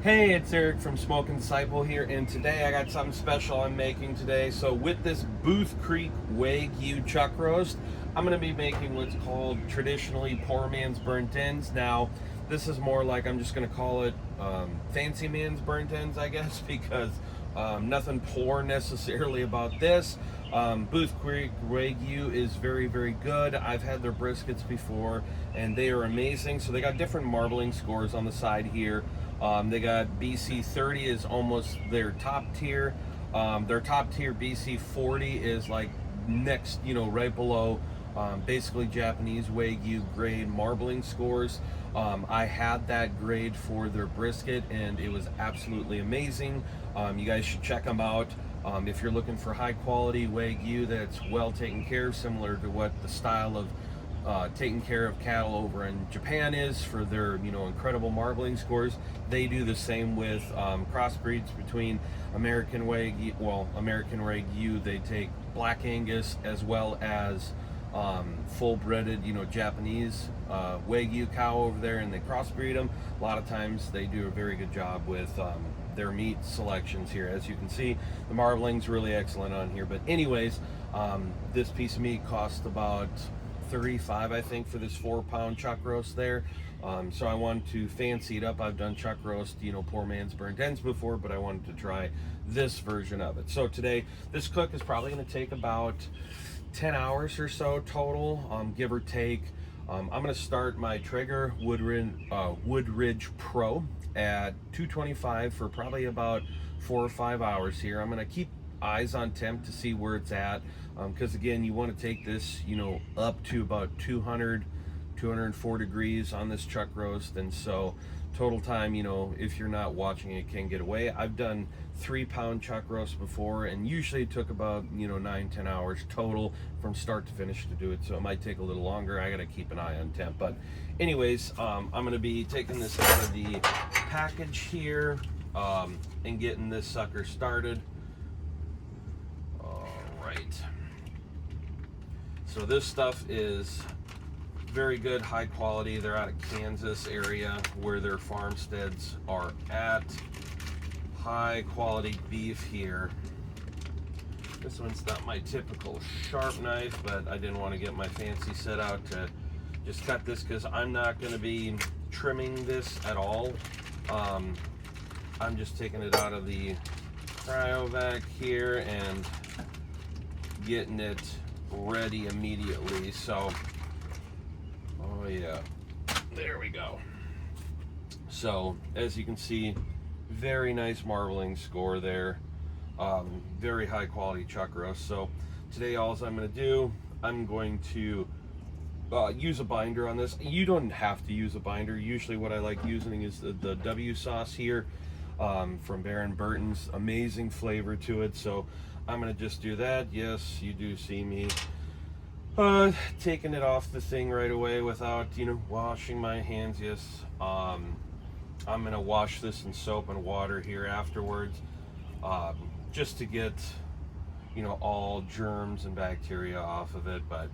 Hey, it's Eric from Smoking Disciple here, and today I got something special I'm making today. So with this Booth Creek Wagyu chuck roast, I'm going to be making what's called traditionally poor man's burnt ends. Now, this is more like I'm just going to call it fancy man's burnt ends, I guess, because nothing poor necessarily about this. Booth Creek Wagyu is very, very good. I've had their briskets before, and they are amazing. So they got different marbling scores on the side here. They got BC 30 is almost their top tier. Their top tier BC 40 is like next, right below basically Japanese Wagyu grade marbling scores. I had that grade for their brisket and it was absolutely amazing. You guys should check them out. If you're looking for high quality Wagyu that's well taken care of, similar to what the style of taking care of cattle over in Japan is for their incredible marbling scores. They do the same with crossbreeds between American Wagyu. They take Black Angus as well as full breeded Japanese Wagyu cow over there, and they crossbreed them. A lot of times they do a very good job with their meat selections here. As you can see, the marbling's really excellent on here. But anyways, this piece of meat cost about $35, I think, for this 4-pound chuck roast there. So I wanted to fancy it up. I've done chuck roast, poor man's burnt ends before, but I wanted to try this version of it. So today, this cook is probably going to take about 10 hours or so total, give or take. I'm going to start my Traeger Woodridge Pro at 225 for probably about 4 or 5 hours here. I'm going to keep eyes on temp to see where it's at, because again, you want to take this up to about 204 degrees on this chuck roast. And so total time, if you're not watching, it can get away. I've done 3-pound chuck roast before, and usually it took about 9-10 hours total from start to finish to do it. So it might take a little longer. I got to keep an eye on temp. But anyways, I'm going to be taking this out of the package here and getting this sucker started. Right. So this stuff is very good, high quality. They're out of Kansas area where their farmsteads are at. High quality beef here. This one's not my typical sharp knife, but I didn't want to get my fancy set out to just cut this because I'm not going to be trimming this at all. I'm just taking it out of the cryovac here and getting it ready immediately. So oh yeah, there we go. So as you can see, very nice marbling score there. Very high quality chuck roast. So today all I'm going to do, I'm going to use a binder on this. You don't have to use a binder. Usually what I like using is the W sauce here from Baron Burton's. Amazing flavor to it. So I'm going to just do that. Yes, you do see me taking it off the thing right away without washing my hands. Yes, I'm going to wash this in soap and water here afterwards, just to get all germs and bacteria off of it. But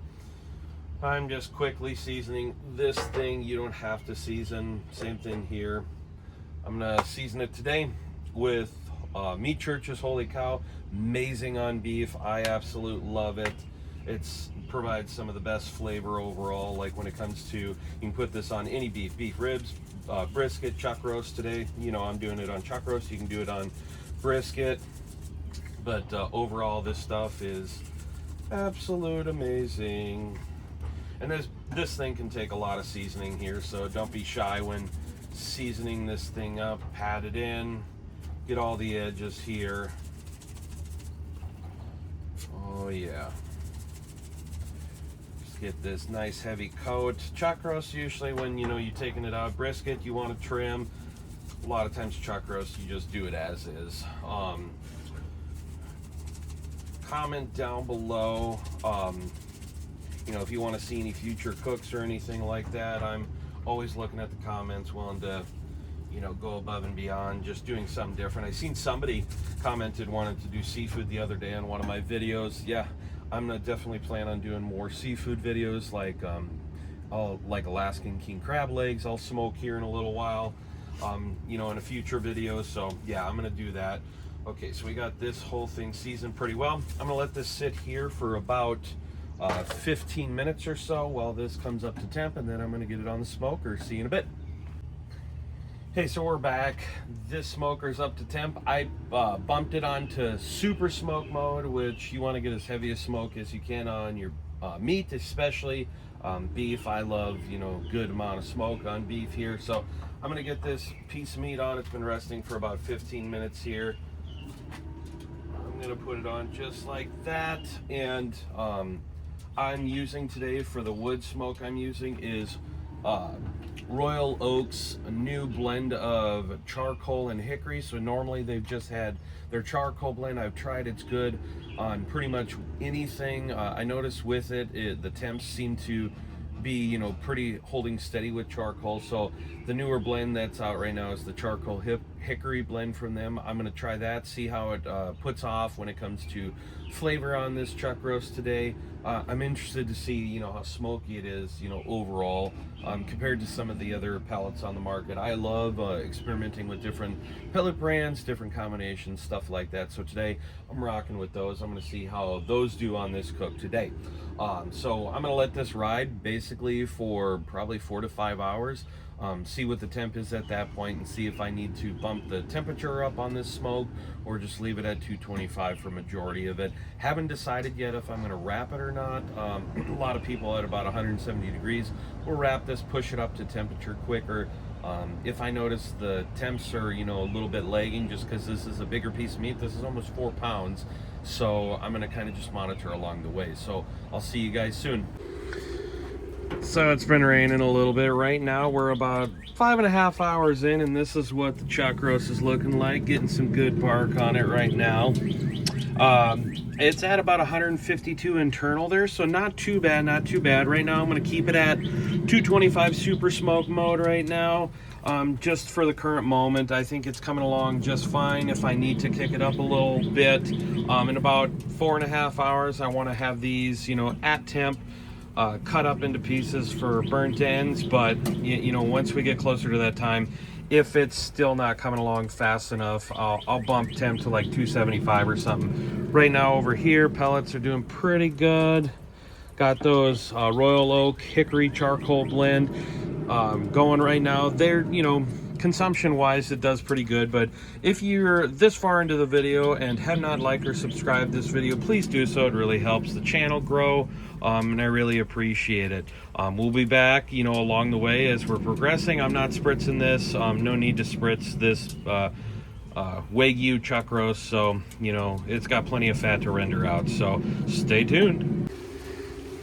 I'm just quickly seasoning this thing. You don't have to season. Same thing here. I'm going to season it today with Meat Church's Holy Cow. Amazing on beef. I absolutely love it. It's provides some of the best flavor overall. Like when it comes to, you can put this on any beef ribs, brisket, chuck roast. Today, I'm doing it on chuck roast. You can do it on brisket. But overall, this stuff is absolute amazing. And this thing can take a lot of seasoning here, so don't be shy when seasoning this thing up. Pat it in, get all the edges here. Oh yeah. Just get this nice heavy coat. Chuck roast, usually when you're taking it out. Brisket, you want to trim. A lot of times chuck roast, you just do it as is. Comment down below if you want to see any future cooks or anything like that. I'm always looking at the comments, willing to go above and beyond, just doing something different. I seen somebody commented wanted to do seafood the other day on one of my videos. Yeah, I'm gonna definitely plan on doing more seafood videos, like Alaskan king crab legs I'll smoke here in a little while. you know, in a future video. So yeah, I'm gonna do that. Okay, so we got this whole thing seasoned pretty well. I'm gonna let this sit here for about 15 minutes or so while this comes up to temp, and then I'm gonna get it on the smoker. See you in a bit. Hey, so we're back. This smoker's up to temp. I bumped it onto super smoke mode, which you want to get as heavy a smoke as you can on your meat, especially beef. I love, you know, good amount of smoke on beef here. So I'm gonna get this piece of meat on. It's been resting for about 15 minutes here. I'm gonna put it on just like that, and I'm using today for the wood smoke. I'm using is Royal Oak's a new blend of charcoal and hickory. So normally they've just had their charcoal blend. I've tried, it's good on pretty much anything. I noticed with it, the temps seem to be, you know, pretty holding steady with charcoal. So the newer blend that's out right now is the charcoal hickory blend from them. I'm going to try that, see how it puts off when it comes to flavor on this chuck roast today. I'm interested to see, you know, how smoky it is, you know, overall compared to some of the other pellets on the market. I love experimenting with different pellet brands, different combinations, stuff like that. So today I'm rocking with those. I'm going to see how those do on this cook today. So I'm going to let this ride basically for probably 4 to 5 hours. See what the temp is at that point, and see if I need to bump the temperature up on this smoke or just leave it at 225 for majority of it. Haven't decided yet if I'm going to wrap it or not. A lot of people at about 170 degrees will wrap this, push it up to temperature quicker. If I notice the temps are, you know, a little bit lagging, just because this is a bigger piece of meat, this is almost 4 pounds, so I'm going to kind of just monitor along the way. So I'll see you guys soon. So it's been raining a little bit. Right now we're about 5.5 hours in, and this is what the chuck roast is looking like. Getting some good bark on it right now. It's at about 152 internal there, so not too bad, not too bad. Right now I'm going to keep it at 225 super smoke mode right now. Just for the current moment, I think it's coming along just fine. If I need to kick it up a little bit, in about 4.5 hours, I want to have these, you know, at temp, cut up into pieces for burnt ends. But you know, once we get closer to that time, if it's still not coming along fast enough, I'll bump temp to like 275 or something. Right now over here, pellets are doing pretty good. Got those Royal Oak Hickory Charcoal Blend going right now. They're, you know, consumption wise it does pretty good. But if you're this far into the video and have not liked or subscribed this video, please do so. It really helps the channel grow, and I really appreciate it. We'll be back, you know, along the way as we're progressing. I'm not spritzing this, no need to spritz this Wagyu chuck roast, so you know it's got plenty of fat to render out, so stay tuned.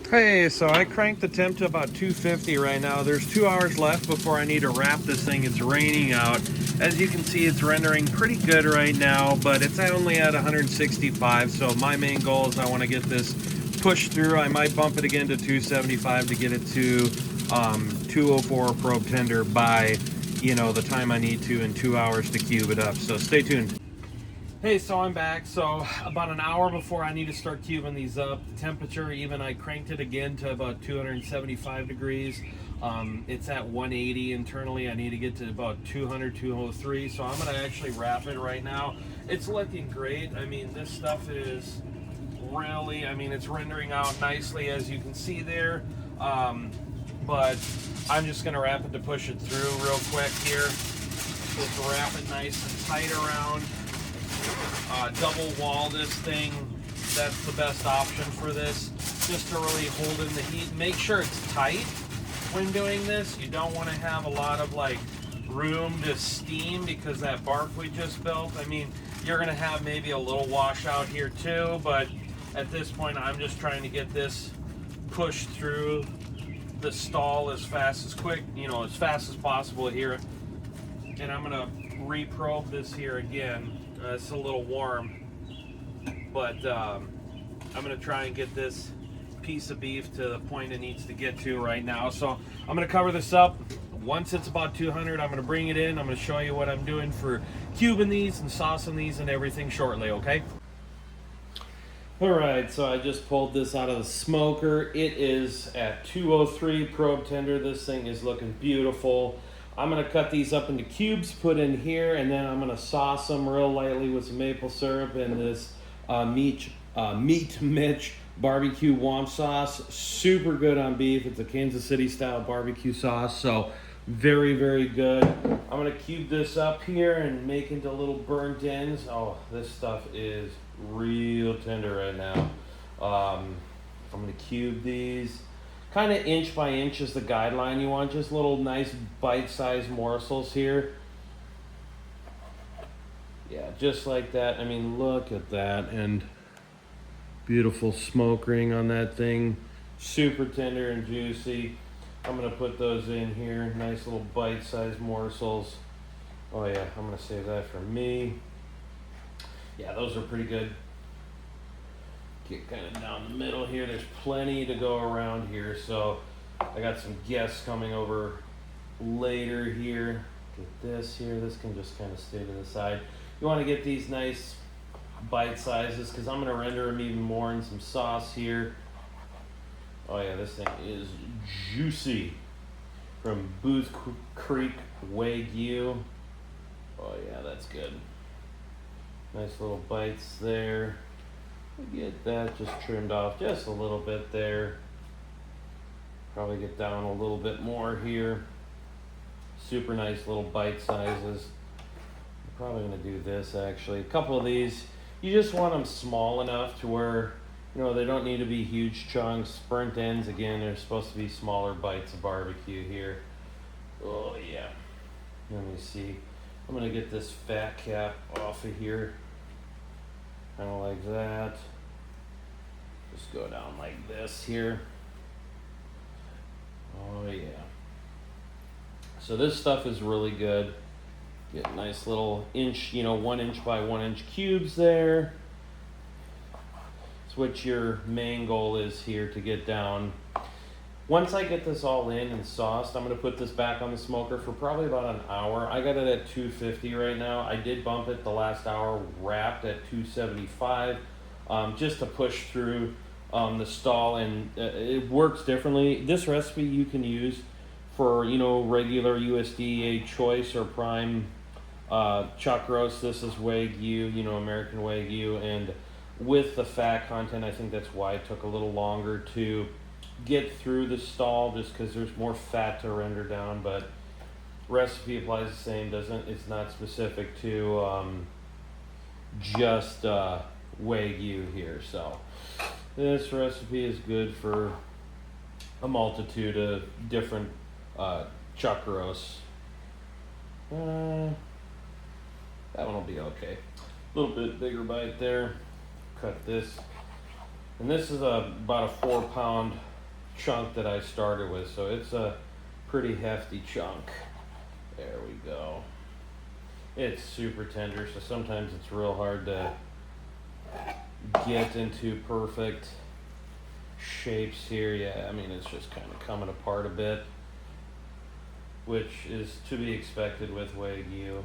Hey, so I cranked the temp to about 250 right now. There's 2 hours left before I need to wrap this thing. It's raining out. As you can see, it's rendering pretty good right now, but it's only at 165. So my main goal is I want to get this pushed through. I might bump it again to 275 to get it to 204 probe tender by, you know, the time I need to in 2 hours to cube it up. So stay tuned. Hey, so I'm back. So about an hour before I need to start cubing these up, the temperature, even I cranked it again to about 275 degrees. It's at 180 internally. I need to get to about 200, 203. So I'm going to actually wrap it right now. It's looking great. I mean, this stuff is really, I mean, it's rendering out nicely, as you can see there. But I'm just going to wrap it to push it through real quick here. Just wrap it nice and tight around. Double wall this thing. That's the best option for this, just to really hold in the heat. Make sure it's tight when doing this. You don't want to have a lot of like room to steam, because that bark we just built, I mean, you're going to have maybe a little washout here too, but at this point I'm just trying to get this pushed through the stall as fast as possible here. And I'm going to reprobe this here again. It's a little warm, but I'm going to try and get this piece of beef to the point it needs to get to right now. So I'm going to cover this up. Once it's about 200, I'm going to bring it in. I'm going to show you what I'm doing for cubing these and saucing these and everything shortly, okay? All right, so I just pulled this out of the smoker. It is at 203 probe tender. This thing is looking beautiful. I'm gonna cut these up into cubes, put in here, and then I'm gonna sauce them real lightly with some maple syrup and this Meat Mitch barbecue womp sauce. Super good on beef. It's a Kansas City style barbecue sauce, so very, very good. I'm gonna cube this up here and make into little burnt ends. Oh, this stuff is real tender right now. I'm gonna cube these. Kind of inch by inch is the guideline you want. Just little nice bite-sized morsels here. Yeah, just like that. I mean, look at that. And beautiful smoke ring on that thing. Super tender and juicy. I'm going to put those in here. Nice little bite-sized morsels. Oh yeah, I'm going to save that for me. Yeah, those are pretty good. Get kind of down the middle here. There's plenty to go around here. So I got some guests coming over later here. Get this here. This can just kind of stay to the side. You want to get these nice bite sizes because I'm going to render them even more in some sauce here. Oh yeah, this thing is juicy. From Booth Creek Wagyu. Oh yeah, that's good. Nice little bites there. Get that just trimmed off just a little bit there. Probably get down a little bit more here. Super nice little bite sizes. I'm probably gonna do this actually. A couple of these, you just want them small enough to where, you know, they don't need to be huge chunks. Burnt ends, again, they're supposed to be smaller bites of barbecue here. Oh yeah. Let me see. I'm gonna get this fat cap off of here. Kind of like that. Just go down like this here. Oh yeah. So this stuff is really good. Get nice little inch, 1 inch by 1 inch cubes there. That's what your main goal is here to get down. Once I get this all in and sauced, I'm going to put this back on the smoker for probably about an hour. I got it at 250 right now. I did bump it the last hour, wrapped at 275, just to push through the stall, and it works differently. This recipe you can use for, regular USDA choice or prime chuck roast. This is Wagyu, American Wagyu, and with the fat content, I think that's why it took a little longer to get through the stall, just because there's more fat to render down. But recipe applies the same. It's not specific to just Wagyu here. So this recipe is good for a multitude of different chuck roasts. That one will be okay. A little bit bigger bite there. Cut this, and this is about a 4-pound chunk that I started with, so it's a pretty hefty chunk. There we go. It's super tender, so sometimes it's real hard to get into perfect shapes here. Yeah, I mean, it's just kind of coming apart a bit, which is to be expected with Wagyu.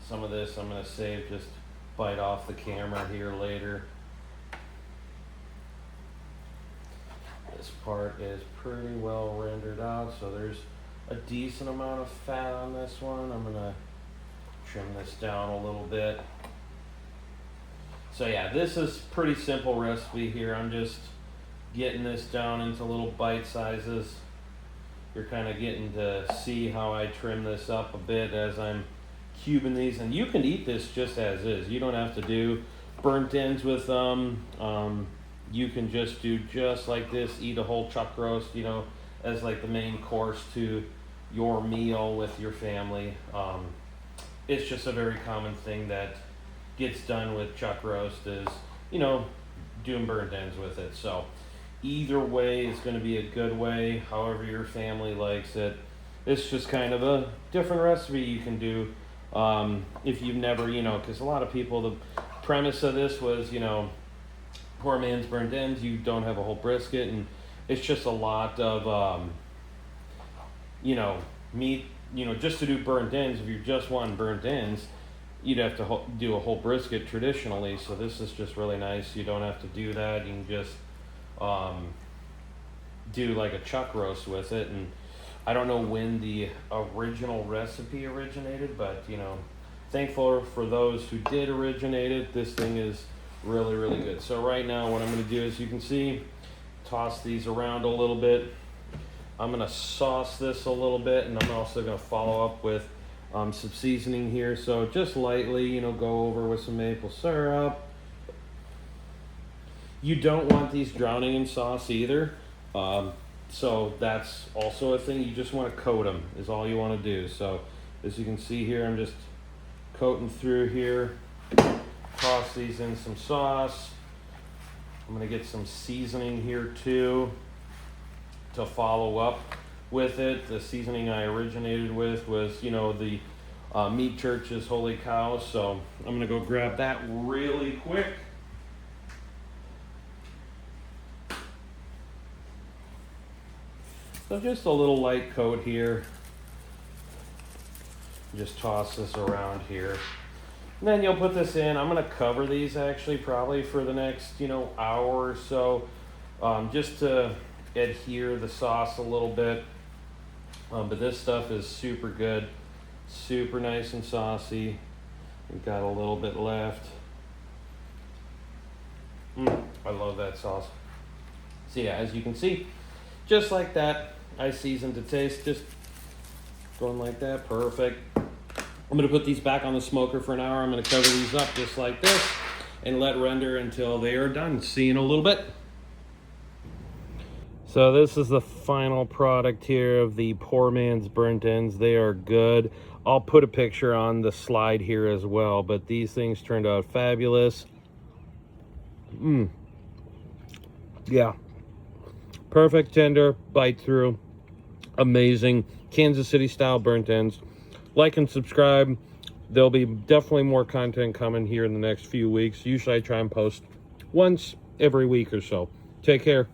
Some of this I'm going to save, just bite off the camera here later. This part is pretty well rendered out, so there's a decent amount of fat on this one. I'm gonna trim this down a little bit. So yeah, this is pretty simple recipe here. I'm just getting this down into little bite sizes. You're kind of getting to see how I trim this up a bit as I'm cubing these, and you can eat this just as is. You don't have to do burnt ends with them. You can just do just like this, eat a whole chuck roast, as like the main course to your meal with your family. It's just a very common thing that gets done with chuck roast is, doing burnt ends with it. So either way is going to be a good way, however your family likes it. It's just kind of a different recipe you can do if you've never, because a lot of people, the premise of this was, poor man's burnt ends. You don't have a whole brisket, and it's just a lot of meat, just to do burnt ends. If you just want burnt ends, you'd have to do a whole brisket traditionally. So this is just really nice. You don't have to do that. You can just do like a chuck roast with it. And I don't know when the original recipe originated, but you know, thankful for those who did originate it. This thing is really, really good. So right now what I'm going to do is, you can see, toss these around a little bit. I'm going to sauce this a little bit, and I'm also going to follow up with some seasoning here. So just lightly, you know, go over with some maple syrup. You don't want these drowning in sauce either. So that's also a thing. You just want to coat them is all you want to do. So as you can see here, I'm just coating through here. Toss these in some sauce. I'm going to get some seasoning here too to follow up with it. The seasoning I originated with was, you know, the Meat Church's Holy Cow. So I'm going to go grab that really quick. So just a little light coat here. Just toss this around here. And then you'll put this in. I'm going to cover these actually probably for the next, you know, hour or so, just to adhere the sauce a little bit. But this stuff is super good, super nice and saucy. We've got a little bit left. I love that sauce. So yeah, as you can see, just like that, I seasoned to taste, just going like that, perfect. I'm gonna put these back on the smoker for an hour. I'm gonna cover these up just like this and let render until they are done. See you in a little bit. So this is the final product here of the Poor Man's Burnt Ends. They are good. I'll put a picture on the slide here as well, but these things turned out fabulous. Yeah. Perfect, tender, bite through. Amazing. Kansas City style burnt ends. Like and subscribe. There'll be definitely more content coming here in the next few weeks. Usually I try and post once every week or so. Take care.